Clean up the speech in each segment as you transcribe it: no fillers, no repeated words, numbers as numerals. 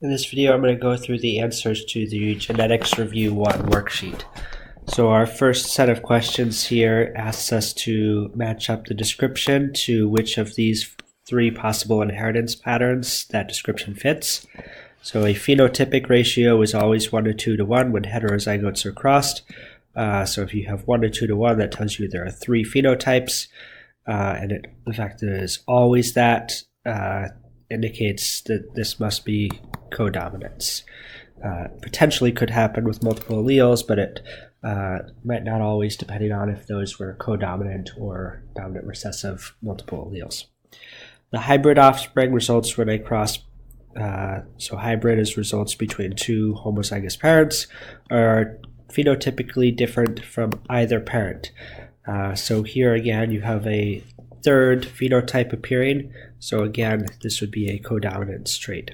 In this video, I'm going to go through the answers to the Genetics Review 1 worksheet. So our first set of questions here asks us to match up the description to which of these three possible inheritance patterns that description fits. So a phenotypic ratio is always 1 to 2 to 1 when heterozygotes are crossed. So if you have 1 to 2 to 1, that tells you there are three phenotypes. The fact that it is always that indicates that this must be codominance. Potentially could happen with multiple alleles, but it might not always, depending on if those were codominant or dominant recessive multiple alleles. The hybrid offspring results when they cross. So hybrid is results between two homozygous parents are phenotypically different from either parent. So here again you have a third phenotype appearing. So again, this would be a codominance trait.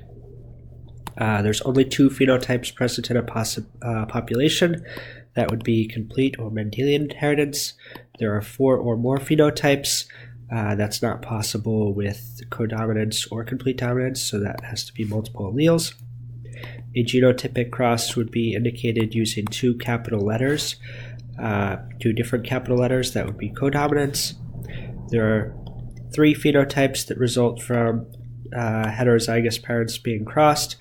There's only two phenotypes present in a population. That would be complete or Mendelian inheritance. There are 4 or more phenotypes. That's not possible with codominance or complete dominance, so that has to be multiple alleles. A genotypic cross would be indicated using two capital letters, two different capital letters. That would be codominance. There are 3 phenotypes that result from heterozygous parents being crossed.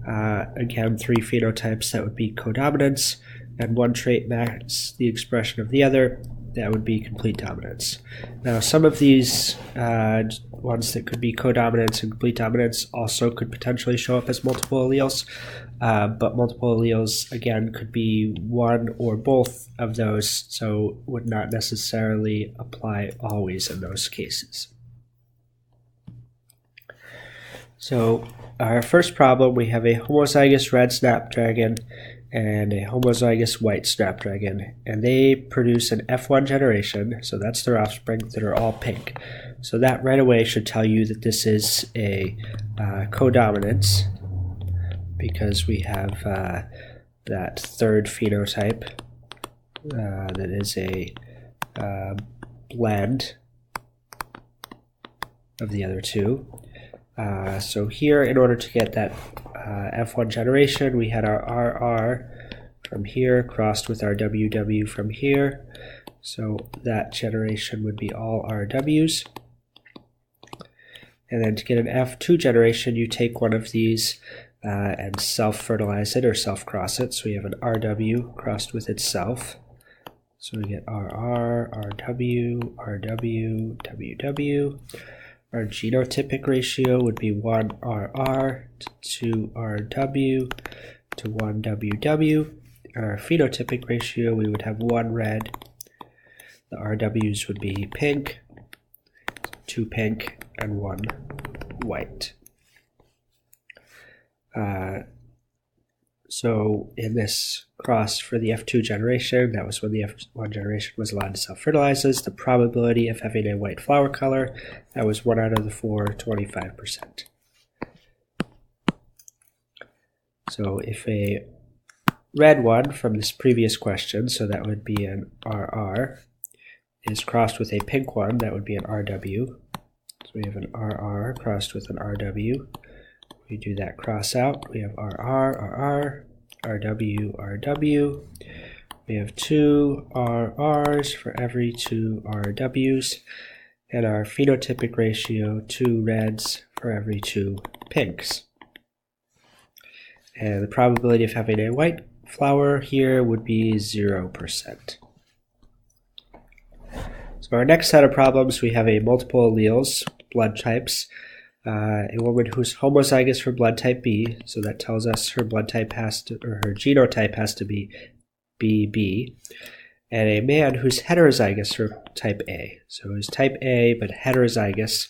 Again, 3 phenotypes, that would be codominance, and one trait matches the expression of the other. That would be complete dominance. Now, some of these ones that could be codominance and complete dominance also could potentially show up as multiple alleles, but multiple alleles, again, could be one or both of those, so would not necessarily apply always in those cases. So our first problem, we have a homozygous red snapdragon and a homozygous white snapdragon, and they produce an F1 generation, so that's their offspring, that are all pink. So that right away should tell you that this is a codominance, because we have that third phenotype that is a blend of the other two. So here, in order to get that F1 generation, we had our RR from here crossed with our WW from here. So that generation would be all RWs. And then to get an F2 generation, you take one of these and self-fertilize it or self-cross it. So we have an RW crossed with itself. So we get RR, RW, RW, WW. Our genotypic ratio would be 1 RR to 2 RW to 1 WW. Our phenotypic ratio, we would have 1 red. The RWs would be pink, 2 pink, and 1 white. So in this cross for the F2 generation, that was when the F1 generation was allowed to self-fertilize, the probability of having a white flower color, that was 1 out of the 4, 25%. So if a red one from this previous question, so that would be an RR, is crossed with a pink one, that would be an RW. So we have an RR crossed with an RW. We do that cross out. We have RR, RR, RW, RW. We have 2 RRs for every 2 RWs. And our phenotypic ratio, 2 reds for every 2 pinks. And the probability of having a white flower here would be 0%. So our next set of problems, we have a multiple alleles, blood types. A woman who's homozygous for blood type B, so that tells us her blood type has to, or her genotype has to be BB, and a man who's heterozygous for type A. So he's type A but heterozygous,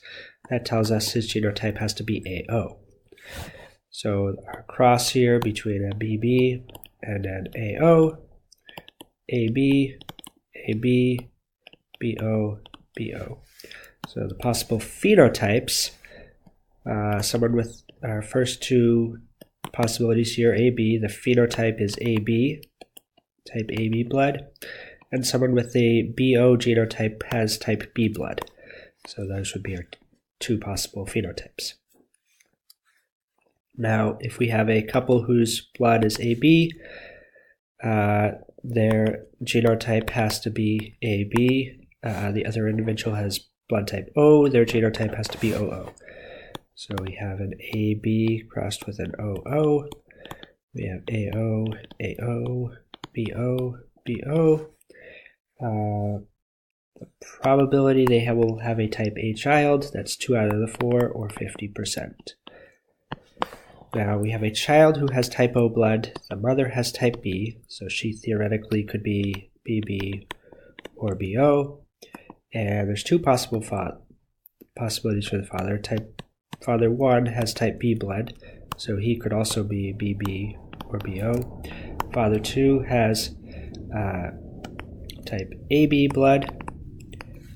that tells us his genotype has to be AO. So our cross here between a BB and an AO, AB, AB, BO, BO. So the possible phenotypes, someone with our first 2 possibilities here, AB, the phenotype is AB, type AB blood, and someone with a BO genotype has type B blood. So those would be our 2 possible phenotypes. Now, if we have a couple whose blood is AB, their genotype has to be AB. The other individual has blood type O, their genotype has to be OO. So we have an AB crossed with an OO. We have AO, AO, BO, BO. The probability they will have a type A child, that's 2 out of the 4, or 50%. Now we have a child who has type O blood. The mother has type B, so she theoretically could be BB or BO. And there's two possibilities for the father. Father 1 has type B blood, so he could also be BB or BO. Father 2 has type AB blood.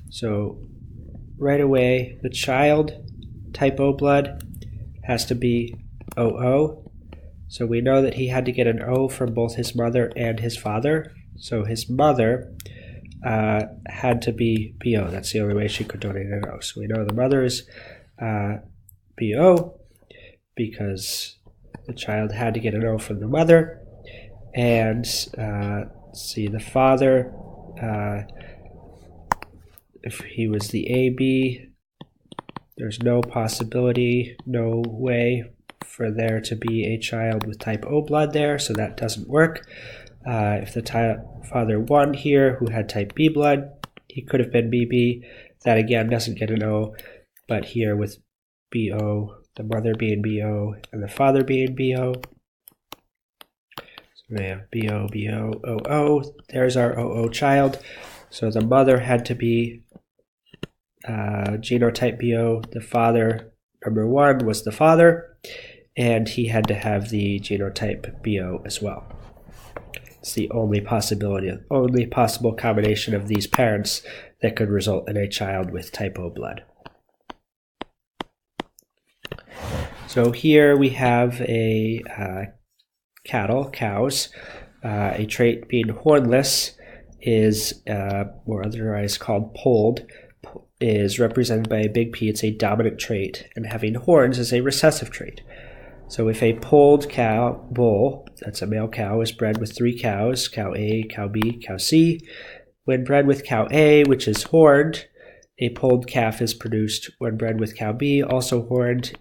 So right away, the child, type O blood, has to be OO. So we know that he had to get an O from both his mother and his father. So his mother had to be BO. That's the only way she could donate an O. So we know the mother is BO because the child had to get an O from the mother. And see, the father, if he was the AB, there's no possibility, no way for there to be a child with type O blood there, so that doesn't work. If the father 1 here, who had type B blood, he could have been BB. That again doesn't get an O, but here with BO, the mother being BO and the father being BO, so we have BO, BO, OO. There's our OO child. So the mother had to be genotype BO. The father, number 1, was the father, and he had to have the genotype BO as well. It's the only possible combination of these parents that could result in a child with type O blood. So here we have a cows. A trait being hornless is, or otherwise called polled, is represented by a big P. It's a dominant trait, and having horns is a recessive trait. So if a polled cow bull, that's a male cow, is bred with 3 cows, cow A, cow B, cow C, when bred with cow A, which is horned, a polled calf is produced. When bred with cow B, also horned,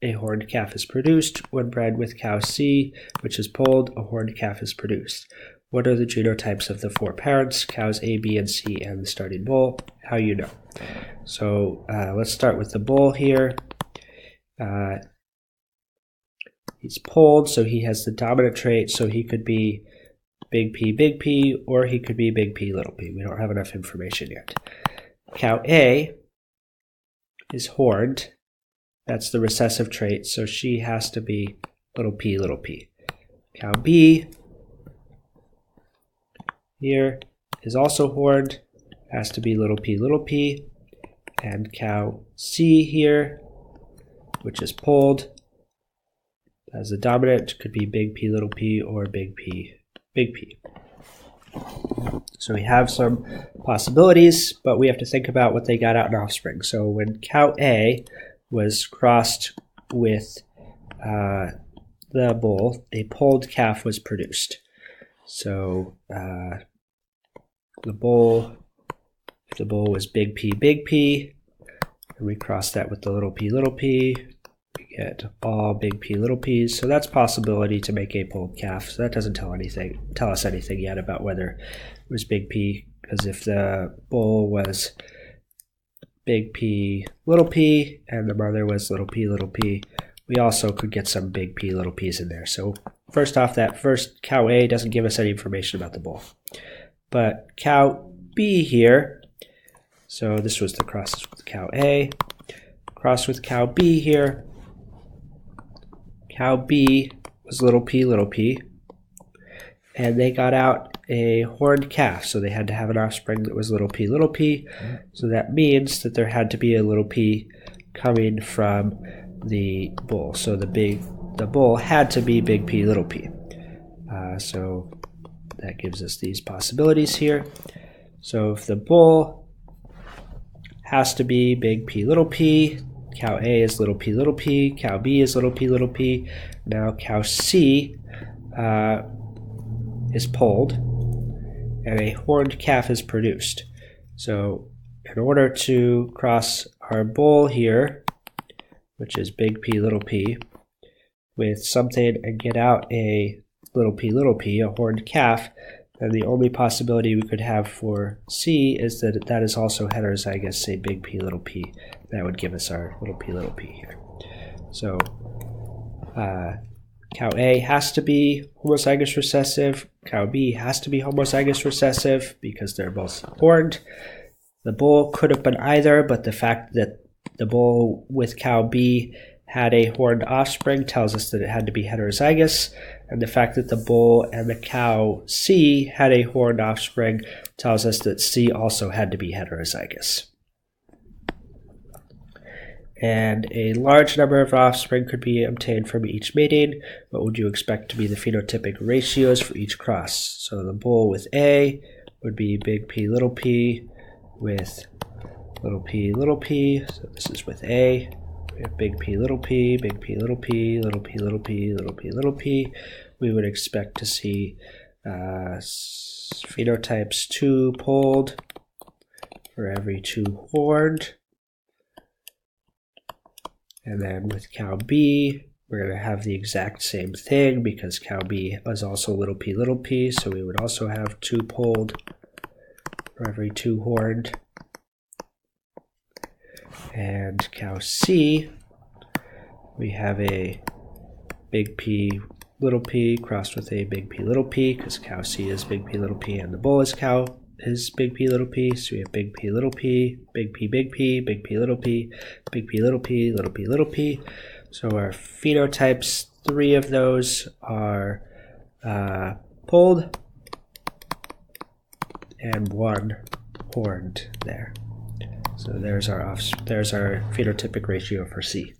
a horned calf is produced. When bred with cow C, which is polled, a horned calf is produced. What are the genotypes of the 4 parents, cows A, B, and C, and the starting bull? How you know? So let's start with the bull here. He's polled, so he has the dominant trait, so he could be big P, or he could be big P, little p. We don't have enough information yet. Cow A is horned. That's the recessive trait, so she has to be little p. Cow B here is also horned, has to be little p. And cow C here, which is polled, as a dominant, could be big P, or big P. So we have some possibilities, but we have to think about what they got out in offspring. So when cow A was crossed with the bull, a polled calf was produced. So the bull was big P, and we cross that with the little p, we get all big P, little p's. So that's possibility to make a polled calf. So that doesn't tell us anything yet about whether it was big P, because if the bull was big P, little p, and the mother was little p, we also could get some big P, little p's in there. So first off, that first cow A doesn't give us any information about the bull. But cow B here, so this was the cross with cow A, cross with cow B here. Cow B was little p, and they got out a horned calf, so they had to have an offspring that was little p. So that means that there had to be a little p coming from the bull. So the bull had to be big P, little p. So that gives us these possibilities here. So if the bull has to be big P, little p, cow A is little p, cow B is little p. Now cow C is polled, and a horned calf is produced. So in order to cross our bull here, which is big P, with something and get out a little p, a horned calf, then the only possibility we could have for C is that that is also heterozygous, say big P. That would give us our little p here. So cow A has to be homozygous recessive, cow B has to be homozygous recessive because they're both horned. The bull could have been either, but the fact that the bull with cow B had a horned offspring tells us that it had to be heterozygous, and the fact that the bull and the cow C had a horned offspring tells us that C also had to be heterozygous. And a large number of offspring could be obtained from each mating. What would you expect to be the phenotypic ratios for each cross? So the bull with A would be big P with little p. So this is with A. We have big P, little p, little p. We would expect to see phenotypes 2 polled for every 2 horned. And then with cow B, we're going to have the exact same thing because cow B is also little p, so we would also have 2 polled for every 2 horned. And cow C, we have a big P crossed with a big P because cow C is big P and the bull is big P, so we have big P, big P, big P, big P, little p, little p. So our phenotypes, 3 of those are polled and 1 horned there. So there's our phenotypic ratio for C.